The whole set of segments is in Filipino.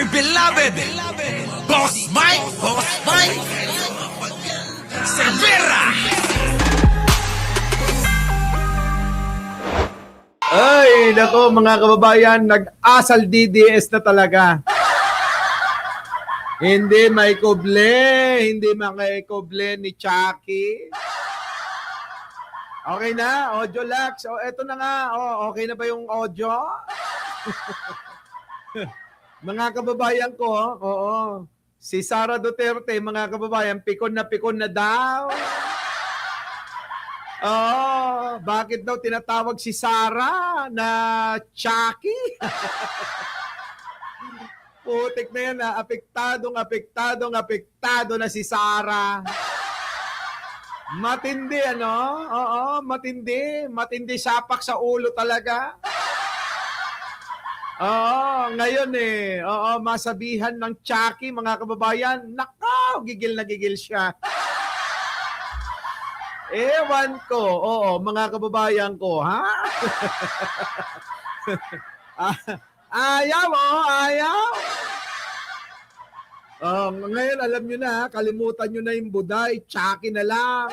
beloved Boss Mike Cervera. Ay, nako mga kababayan, nag-asal DDS na talaga. Hindi may kuble, hindi may kuble ni Chucky. Okay na, audio Lax. O, eto na nga. O, okay na ba yung audio? Mga kababayan ko, oo. Si Sara Duterte, mga kababayan, pikon na daw. Oh, bakit daw tinatawag si Sara na Chucky? Putik na yan, apektado na si Sara. Matindi, ano? Oo, matindi sapak sa ulo talaga. Oo, ngayon oo, masabihan ng Chucky, mga kababayan, nakaw, gigil na gigil siya. Ewan ko, oo, mga kababayan ko, ha? Ayaw, ayaw. Ngayon, alam nyo na, kalimutan nyo na yung Buday, Chucky na lang.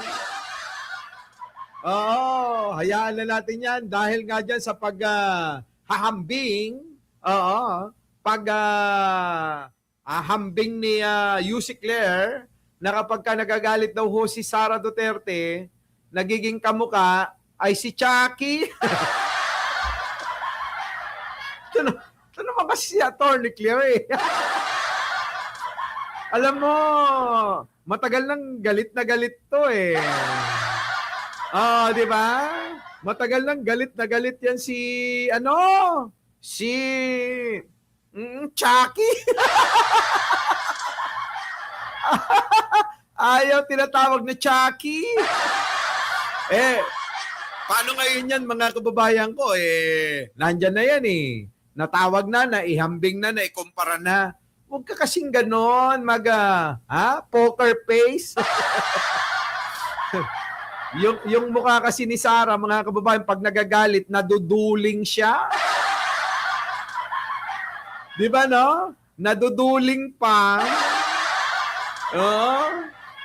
Oo, hayaan na natin yan dahil nga dyan sa hahambing, hambing ni Yussi Claire, na kapag ka nagagalit daw ho si Sara Duterte, nagiging kamuka ay si Chucky. Ito naman kasi si Atty. Claire Alam mo, matagal nang galit na galit to di ba? Matagal nang galit na galit yan si Chucky. Ayaw tinatawag na Chucky. Paano ngayon yan mga kababayan ko? Nandyan na yan Natawag na, naihambing na, naikumpara na. Huwag ka kasing ganon, poker face. yung mukha kasi ni Sara, mga kababayan, pag nagagalit, naduduling siya. Di ba, no? Naduduling pa.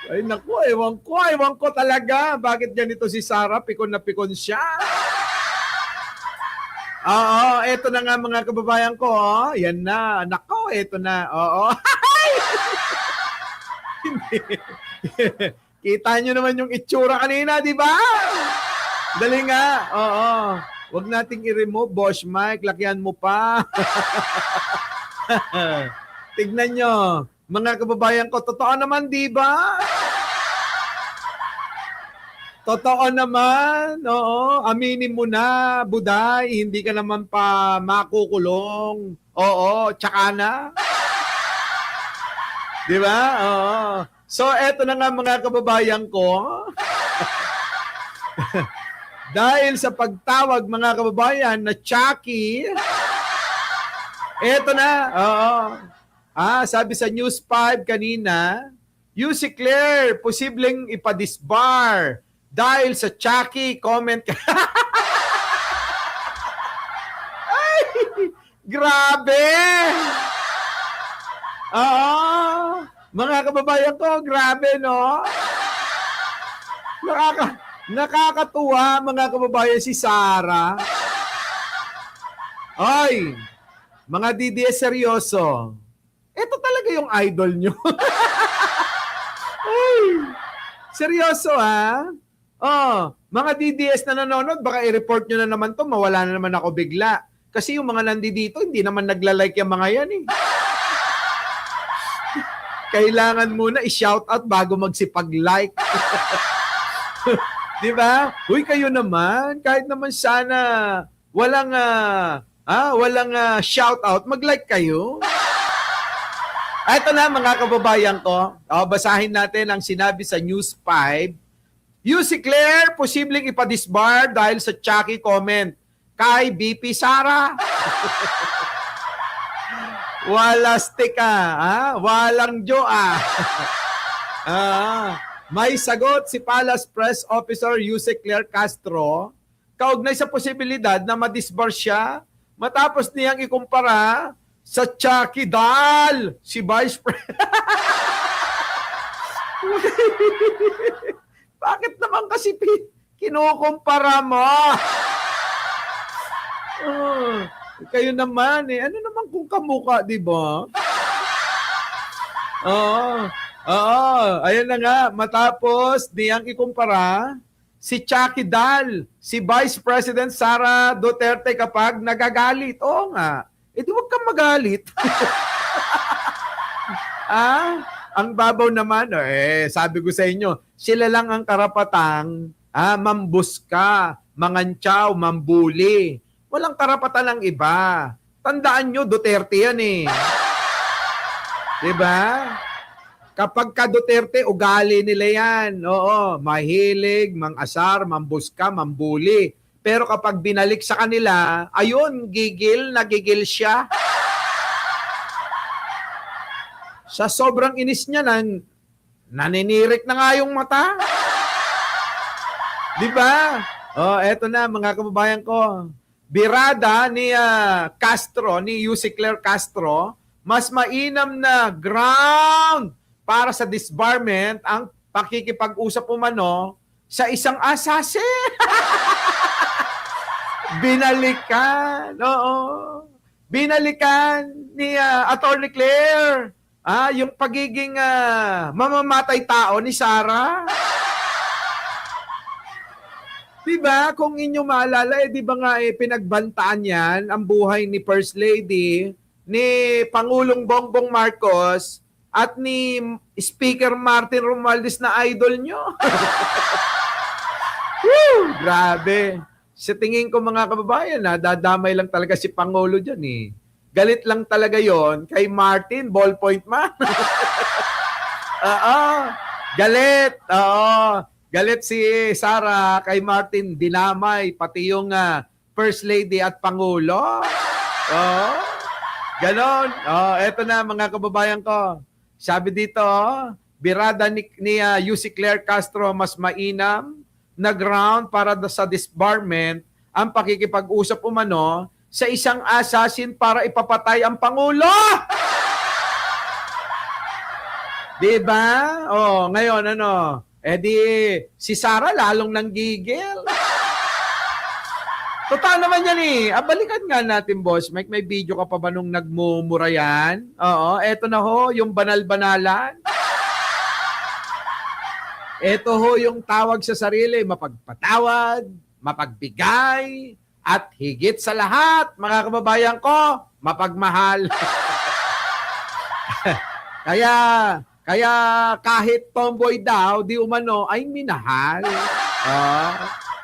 Ay, naku, ewan ko talaga. Bakit ganito si Sara? Pikon na pikon siya. Oo, eto na nga mga kababayan ko. Yan na. Nako, eto na. Oo. Kita nyo naman yung itsura kanina, di ba? Dali nga. Oo. Huwag nating i-remove, Boss Mike. Lakyan mo pa. Tignan nyo. Mga kababayan ko, totoo naman, di ba? Totoo naman, oo. Aminin mo na, Buday, hindi ka naman pa makukulong. Oo, tsaka na. Di ba? Oo. So, eto na nga mga kababayan ko. Dahil sa pagtawag mga kababayan na Chucky, eto na, oo. Sabi sa News 5 kanina, Yussi Claire, posibleng ipadisbar dahil sa Chucky comment. Ay, grabe! Mga kababayan ko, grabe, no? Nakakatuwa, mga kababayan, si Sara. Ay, mga DDS seryoso. Ito talaga yung idol nyo. Ay, seryoso mga DDS na nanonood, baka i-report nyo na naman to, mawala na naman ako bigla. Kasi yung mga nandito, hindi naman nagla-like yung mga yan Kailangan muna i-shoutout bago magsipag-like. Di ba? Uy, kayo naman, kahit naman sana walang shoutout, mag-like kayo. Ito na mga kababayan ko. Basahin natin ang sinabi sa News 5. Yussi Claire, posibleng ipadisbar dahil sa Chucky comment kay BP Sara. Wala stick walang joa. May sagot si Palace Press Officer Yussi Claire Castro kaugnay sa posibilidad na madisbar siya matapos niyang ikumpara sa Chucky Dal, si Vice President. Bakit naman kasi kinukumpara mo? Kayo naman eh. Ano naman kung kamukha, di ba? Ayan na nga. Matapos niyang ikumpara si Chucky Dal, si Vice President Sara Duterte kapag nagagalit. Oo nga. Eh di wag kang magalit. Ang babaw naman, sabi ko sa inyo, sila lang ang karapatang mambuska, mangantsaw, mambuli. Walang karapatan ng iba. Tandaan nyo, Duterte yan eh. Diba? Kapag ka Duterte, ugali nila yan. Oo, mahilig, mangasar, mambuska, mambuli. Pero kapag binalik sa kanila, ayun, nagigil siya. Sa sobrang inis niya, naninirik na nga yung mata. Di ba? Eto na mga kababayan ko. Birada ni Castro, ni Yussi Claire Castro, mas mainam na ground para sa disbarment ang pakikipag-usap umano sa isang asase. Binalikan. Oo. Binalikan ni Attorney Claire. Yung pagiging mamamatay tao ni Sara. Diba? Kung inyo maalala, di ba nga pinagbantaan yan ang buhay ni First Lady, ni Pangulong Bongbong Marcos, at ni Speaker Martin Romualdez na idol nyo. Woo! Grabe. Sa tingin ko mga kababayan, dadamay lang talaga si Pangulo dyan eh. Galit lang talaga yon kay Martin, ballpoint man. Galit. Galit si Sara kay Martin, dinamay, pati yung First Lady at Pangulo. Ganon. Eto na mga kababayan ko. Sabi dito, birada ni Yussi Claire Castro, mas mainam na ground para sa disbarment ang pakikipag-usap umano sa isang assassin para ipapatay ang Pangulo. Diba? Ngayon ano? Si Sara lalong nanggigil. Totoo naman yan eh. Balikan nga natin, boss. May video ka pa ba nung nagmumura yan? Eto na ho, yung banal-banalan. Ito ho yung tawag sa sarili, mapagpatawad, mapagbigay, at higit sa lahat, mga kababayan ko, mapagmahal. Kaya kahit tomboy daw, di umano, ay minahal.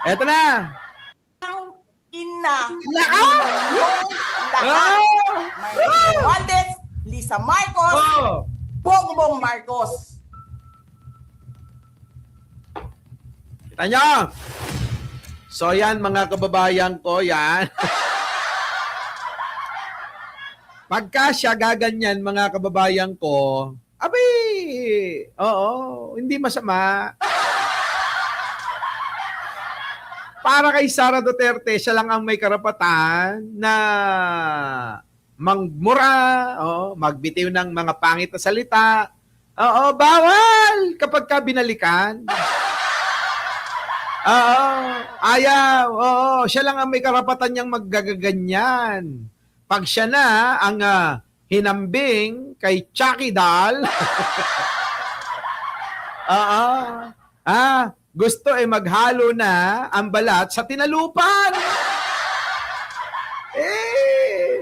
Eto na. Lahat. May Romualdez, Lisa Marcos, Bongbong Marcos. Kita nyo? So yan mga kababayan ko, yan. Pagka siya gaganyan mga kababayan ko, hindi masama. Para kay Sara Duterte, siya lang ang may karapatan na mangmura, magbitiw ng mga pangit na salita. Bawal kapag ka binalikan. Ayaw. Siya lang ang may karapatan niyang maggagaganyan. Pag siya na ang hinambing kay Chucky Dal, gusto maghalo na ang balat sa tinalupan.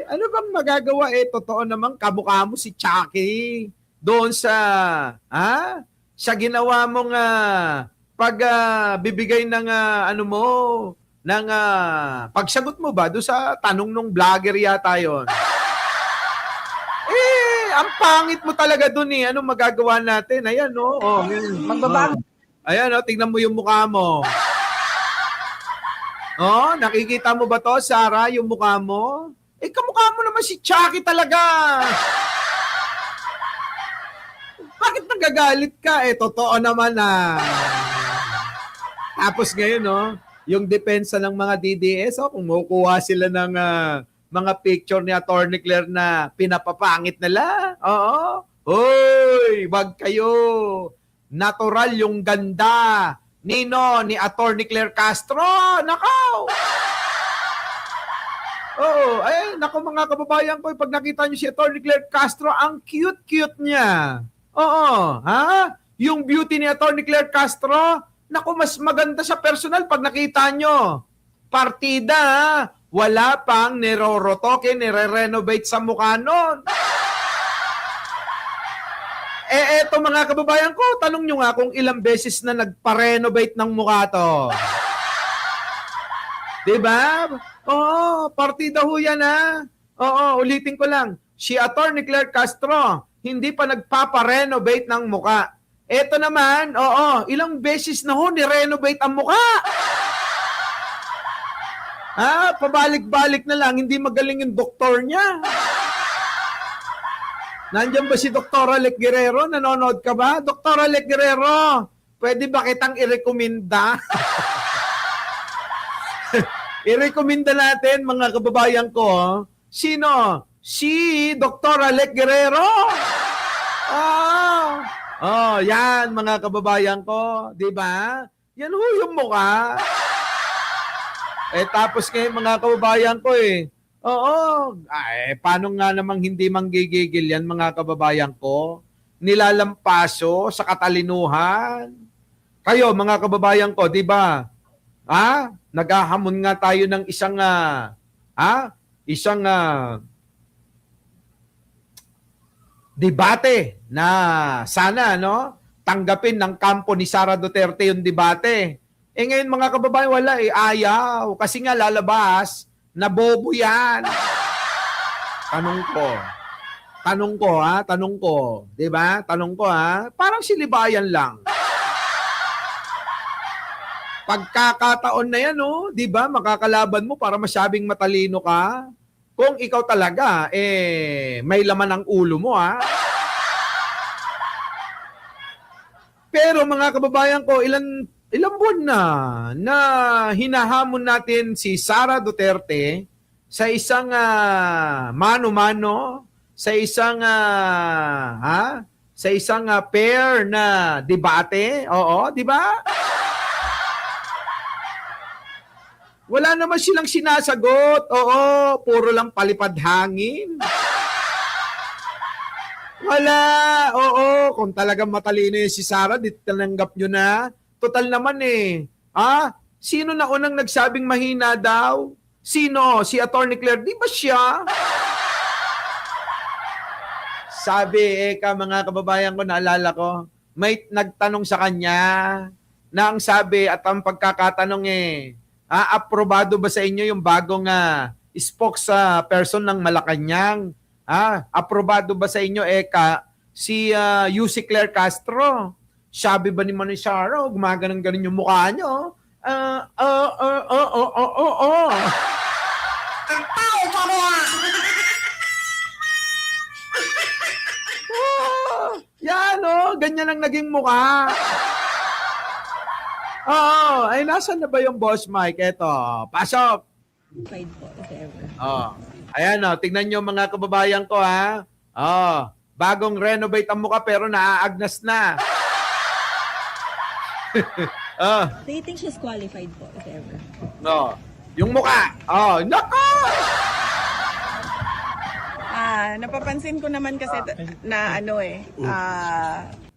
Ano bang magagawa? Totoo namang kamukha mo si Chucky doon sa ginawa mong bibigay ng ng pagsagot mo ba doon sa tanong nung vlogger yata yon. Ang pangit mo talaga doon eh. Anong magagawa natin? Ayan, Magbabago. Ayan, tingnan mo yung mukha mo. Nakikita mo ba to, Sara, yung mukha mo? Kamukha mo naman si Chucky talaga. Bakit nagagalit ka? Totoo naman Tapos ngayon, yung depensa ng mga DDS, kumukuha sila ng mga picture ni Attorney Claire na pinapapangit nila. Oo. Hoy, wag kayo. Natural yung ganda ni Attorney Claire Castro. Nakaw! Oo, ay, naku mga kababayan ko, pag nakita niyo si Attorney Claire Castro, ang cute-cute niya. Oo, ha? Yung beauty ni Attorney Claire Castro, naku, mas maganda sa personal pag nakita niyo. Partida, ha? Wala pang nirorotoke, nire-renovate sa mukha nun. Eto mga kababayan ko, tanong nyo nga kung ilang beses na nagpa-renovate ng mukha to. Diba? Oo, partida ho yan ha. Oo, ulitin ko lang. Si Attorney Claire Castro, hindi pa nagpapa-renovate ng mukha. Eto naman, oo, ilang beses na ho ni-renovate ang mukha. Ha, pabalik-balik na lang, hindi magaling yung doktor niya. Nandiyan ba si Dr. Alec Guerrero? Nanonood ka ba? Dr. Alec Guerrero, pwede ba kitang irekomenda? Irekomenda natin, mga kababayan ko, sino? Si Dr. Alec Guerrero. Yan, mga kababayan ko. Di ba? Yan ho yung mukha. Tapos kayo, mga kababayan ko oo. Paano nga namang hindi manggigigil yan, mga kababayan ko? Nilalampaso sa katalinuhan. Kayo, mga kababayan ko, di ba? Naghahamon nga tayo ng isang debate na sana, no? Tanggapin ng kampo ni Sara Duterte yung debate. Ngayon, mga kababayan, wala ayaw. Kasi nga lalabas, na bobo yan. Tanong ko, 'di ba? Tanong ko parang silibayan lang. Pagkakataon na yan, 'di ba? Makakalaban mo para masabing matalino ka. Kung ikaw talaga may laman ang ulo mo, Pero mga kababayan ko, ilang buwan na hinahamon natin si Sara Duterte sa isang mano-mano, sa isang pair na debate. Oo, di ba? Wala naman silang sinasagot. Oo, puro lang palipad hangin. Wala. Oo, kung talagang matalino yung si Sara, di tananggap nyo na. Total naman sino na unang nagsabing mahina daw? Sino? Si Attorney Claire. Di ba siya? Sabi, mga kababayan ko, naalala ko, may nagtanong sa kanya na ang sabi at ang pagkakatanong aprobado ba sa inyo yung bagong spokesperson ng Malacanang? Aprobado ba sa inyo, si Yussi Claire Castro? Sabi ba ni Manny Sara, gumaganon-ganon yung mukha nyo? Ang tao ka mo! Yan, ganyan ang naging mukha. Ay, nasan na ba yung boss Mike? Eto, pasok. Ayan, tignan nyo mga kababayan ko, bagong renovate ang mukha pero naaagnas na. Do you think she's qualified po, if ever? No. Yung mukha. Nako! Napapansin ko naman kasi na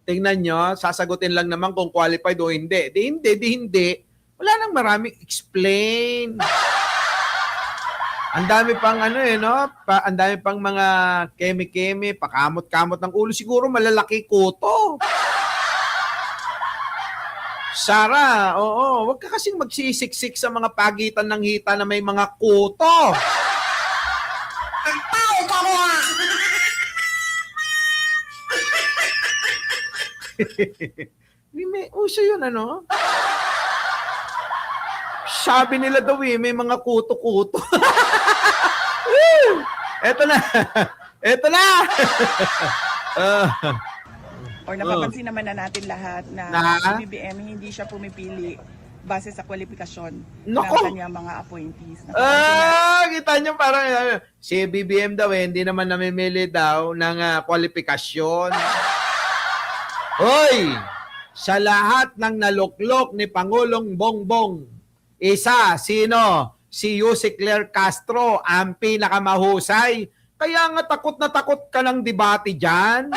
Tingnan nyo, sasagutin lang naman kung qualified o hindi. Di hindi. Wala nang maraming explain. Ang dami pang ang dami pang mga keme-keme, pakamot-kamot ng ulo. Siguro malalaki kuto. Sara, wag ka kasing magsisiksik sa mga pagitan ng hita na may mga kuto. Ang tao ka mo! May uso yun, Sabi nila daw may mga kuto-kuto. Eto na. or napapansin naman na natin lahat na si BBM hindi siya pumipili base sa kwalifikasyon Nako! ng kanyang mga appointees. Napapansin na- Kita nyo parang si BBM daw hindi naman namimili daw ng kwalifikasyon. Hoy! Sa lahat ng naluklok ni Pangulong Bongbong, isa, sino? Si Yusek Claire Castro, ang pinakamahusay. Kaya nga takot na takot ka ng debate dyan.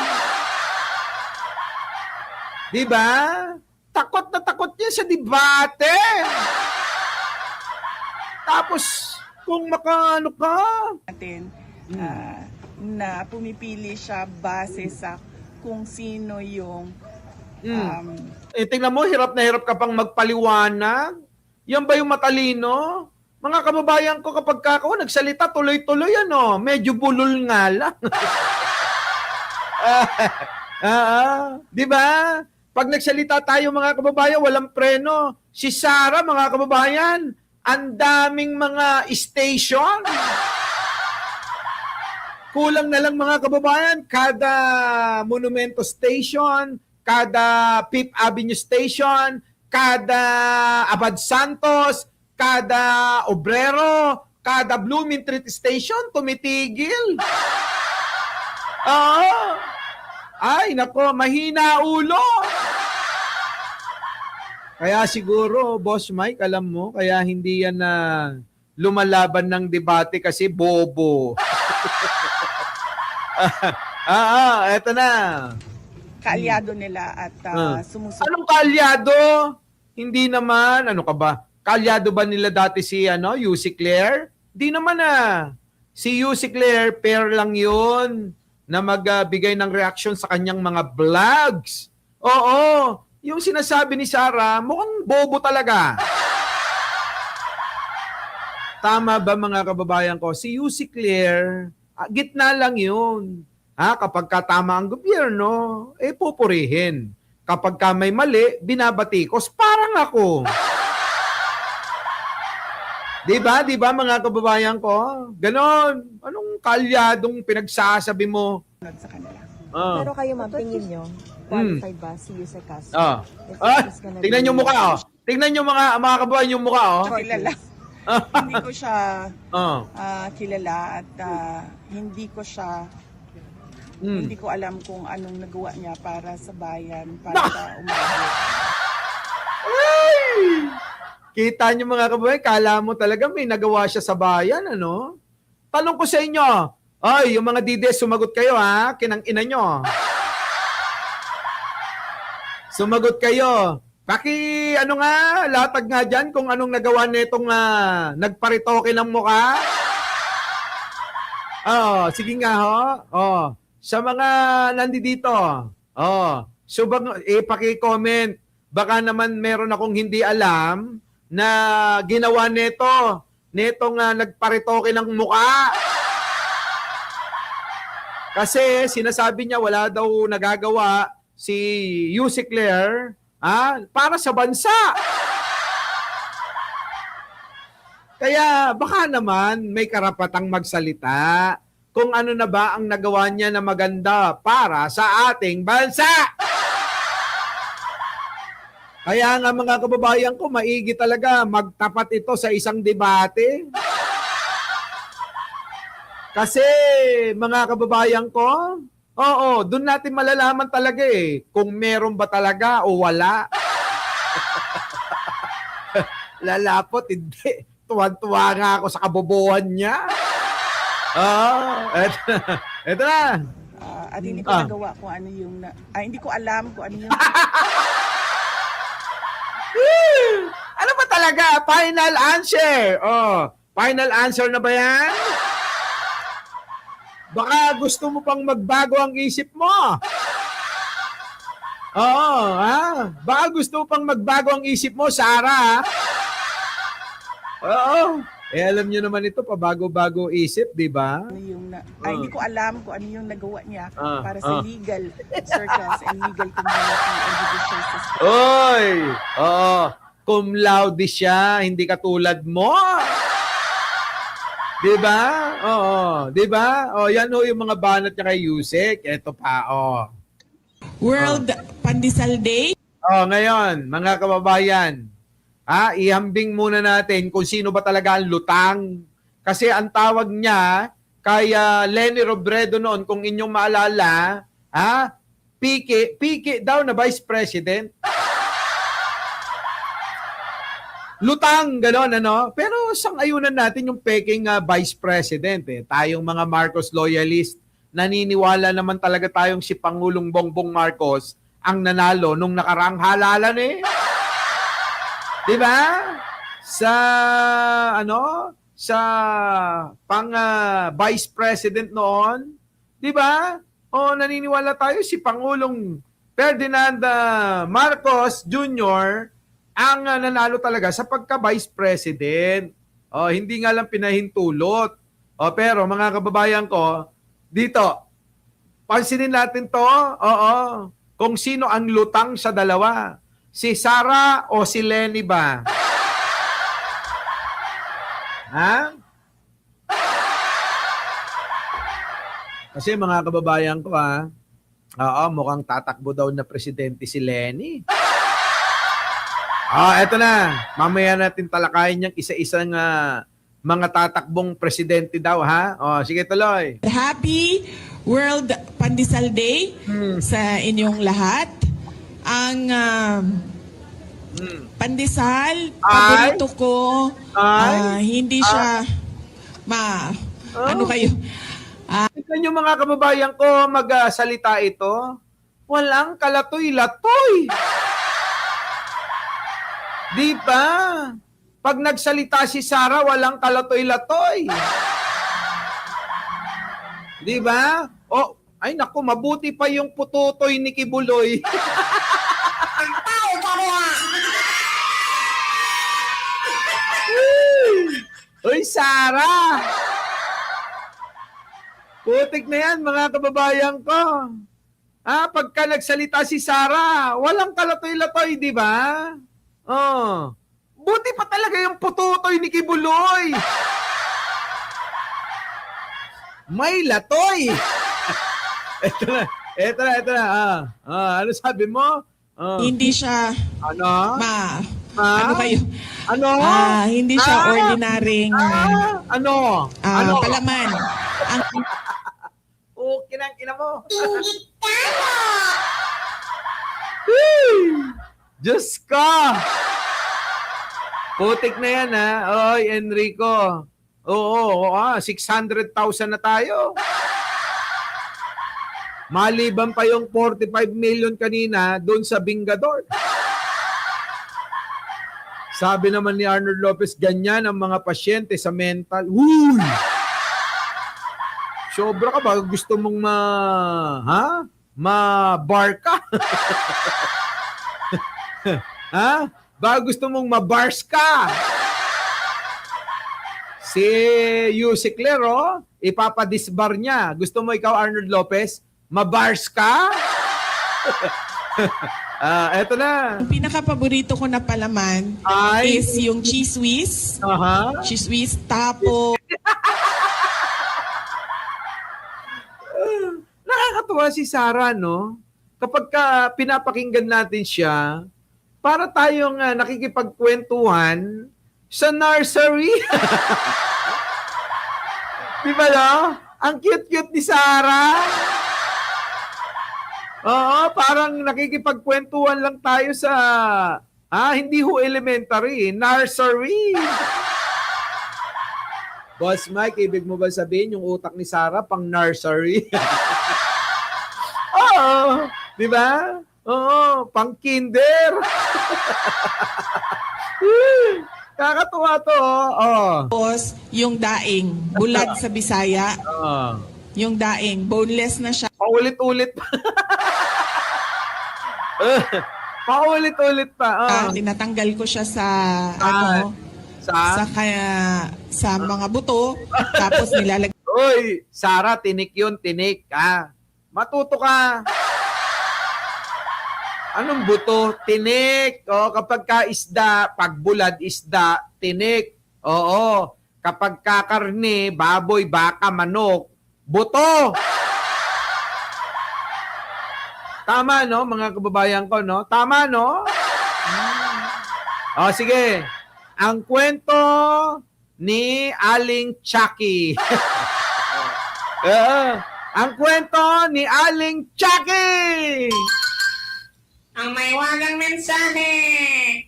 Diba? Takot na takot niya sa debate. Tapos, kung makaano ka, natin na pumipili siya base sa kung sino yung tingnan mo, hirap na hirap ka pang magpaliwanag. Yan ba yung matalino? Mga kababayan ko, kapag ako nagsalita, tuloy-tuloy medyo bulol nga lang. Di ba? Pag nagsalita tayo mga kababayan, walang preno. Si Sarah, mga kababayan, ang daming mga station. Kulang na lang mga kababayan, kada Monumento Station, kada Fifth Avenue Station, kada Abad Santos, kada Obrero, kada Blooming Street Station, tumitigil. Ay, nako, mahina ulo. Kaya siguro, Boss Mike, alam mo, kaya hindi yan na lumalaban ng debate kasi bobo. Eto na. kaalyado nila at sumusunod. Anong kaalyado? Hindi naman. Ano ka ba? Kaalyado ba nila dati si Yusek Claire? Hindi naman Si Yusek Claire, pair lang yun na magbigay ng reaction sa kanyang mga vlogs. Oo. Yung sinasabi ni Sarah, mukhang bobo talaga. Tama ba mga kababayan ko? Si Yusek Claire, gitna lang yun. Kapag tama ang gobyerno, pupurihin. Kapag may mali, binabatikos. Parang ako. Diba mga kababayan ko? Ganon. Anong kalyadong pinagsasabi mo? sa kanila. Pero kayo ma'am, tingin nyo, qualified ba si Yusek Castro? Tingnan yung mukha, Tingnan yung mga kababayan yung mukha, Kilala. Hindi ko siya kilala at hindi ko siya hindi ko alam kung anong nagawa niya para sa bayan, para sa umaga. Kita niyo mga kababayan, kala mo talaga may nagawa siya sa bayan, ano? Tanong ko sa inyo, yung mga dides, sumagot kayo kinang ina nyo. Sumagot kayo. Latag nga dyan kung anong nagawa nitong nagparitoke ng mukha. Sige nga sa mga nandito. Paki-comment. Baka naman meron akong hindi alam na ginawa netong nagparitoke ng mukha. Kasi sinasabi niya wala daw nagagawa si Yusek Claire para sa bansa. Kaya baka naman may karapatang magsalita kung ano na ba ang nagawa niya na maganda para sa ating bansa. Kaya nga mga kababayan ko, maigi talaga magtapat ito sa isang debate. Kasi mga kababayan ko, doon natin malalaman talaga kung meron ba talaga o wala. Lalapot, hindi. Tuwan-tuwa nga ako sa kabobohan niya. Eto na. At hindi ko nagawa kung ano yung hindi ko alam kung ano yung Ano ba talaga? Final answer. Final answer na ba yan? Baka gusto mo pang magbago ang isip mo. Baka gusto mo pang magbago ang isip mo, Sarah. Alam niyo naman ito, pabago-bago isip, di ba? hindi ko alam kung ano yung nagawa niya para sa legal circles and legal community and judicial system. Cum laude siya, hindi katulad mo. Di ba? Di ba? Yan yung mga banat niya kay Yusek. Ito pa, World Pandesal Day. Ngayon, mga kababayan, ihambing muna natin kung sino ba talaga ang lutang. Kasi ang tawag niya kay Leni Robredo noon, kung inyong maalala, Piki daw na Vice President. Lutang, gano'n, ano? Pero sang-ayunan natin yung peking Vice President. Tayong mga Marcos loyalist, naniniwala naman talaga tayong si Pangulong Bongbong Marcos ang nanalo nung nakaraang halalan Di ba? Sa Vice President noon, di ba? Naniniwala tayo si Pangulong Ferdinand Marcos Jr. ang nanalo talaga sa pagka-Vice President. Hindi nga lang pinahintulot. Pero mga kababayan ko, dito, pansinin natin to, kung sino ang lutang sa dalawa. Si Sara o si Leni ba? Kasi mga kababayan ko mukhang tatakbo daw na presidente si Leni. Eto na. Mamaya natin talakayin yung isa-isang mga tatakbong presidente daw, sige, tuloy. Happy World Pandesal Day sa inyong lahat. Ang pandesal, paborito ko, hindi siya ano kayo? Tignan nyo mga kababayan ko, magsalita ito. Walang kalatoy-latoy. Di ba? Pag nagsalita si Sara, walang kalatoy-latoy. Di ba? Ay naku, mabuti pa yung pututoy ni Kibuloy. Ang tao kaya. Uy, Sara! Putik na yan, mga kababayan ko. Pagka nagsalita si Sara, walang kalatoy-latoy, di ba? Buti pa talaga yung pututoy ni Kibuloy. May latoy. Ito na. Ano sabi mo? Hindi siya Ano kayo? Ano? Hindi siya ordinaryong Ano? palaman. Ang Kinang-ina mo. Tama. Diyos ko! Putik na yan, Oy, Enrico. Oo, 600,000 na tayo. Maliban pa yung 45 million kanina doon sa Bingador. Sabi naman ni Arnold Lopez, ganyan ang mga pasyente sa mental. Uy! Sobra ka ba? Gusto mong ma-bar ka? Ba gusto mong ma-bars ka? Si Yusik Lero, ipapadisbar niya. Gusto mo ikaw, Arnold Lopez, ma-bars ka? Eto na. Ang pinaka-paborito ko na palaman is yung cheese whiz. Cheese whiz, tapo. Nakakatuwa si Sara, no? Kapag pinapakinggan natin siya, para tayong nakikipagkwentuhan sa nursery. Di ba, no? Ang cute-cute ni Sara. Parang nakikipagkwentuhan lang tayo sa, hindi ho elementary, nursery. Boss Mike, ibig mo ba sabihin yung utak ni Sara pang nursery? Oo, di ba? Oo, pang kinder. Kakatuwa to, Tapos, yung daing, bulag sa Bisaya. Yung daing, boneless na siya. Paulit-ulit pa. Paulit-ulit pa. Tinatanggal ko siya sa sa mga buto, tapos nilalagay. Uy, Sara, tinik yun, tinik. Matuto ka. Anong buto? Tinik. Kapag ka isda, pagbulad isda, tinik. Oo. Kapag kakarne, baboy, baka, manok, buto. Tama, no, mga kababayan ko, no? Tama, no? O, sige. Ang kwento ni Aling Chucky. Ang kwento ni Aling Chucky. Ang may wagang mensahe.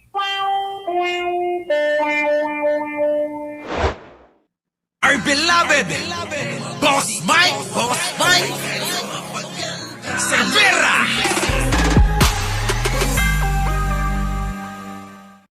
Our beloved Boss Mike, Boss Mike.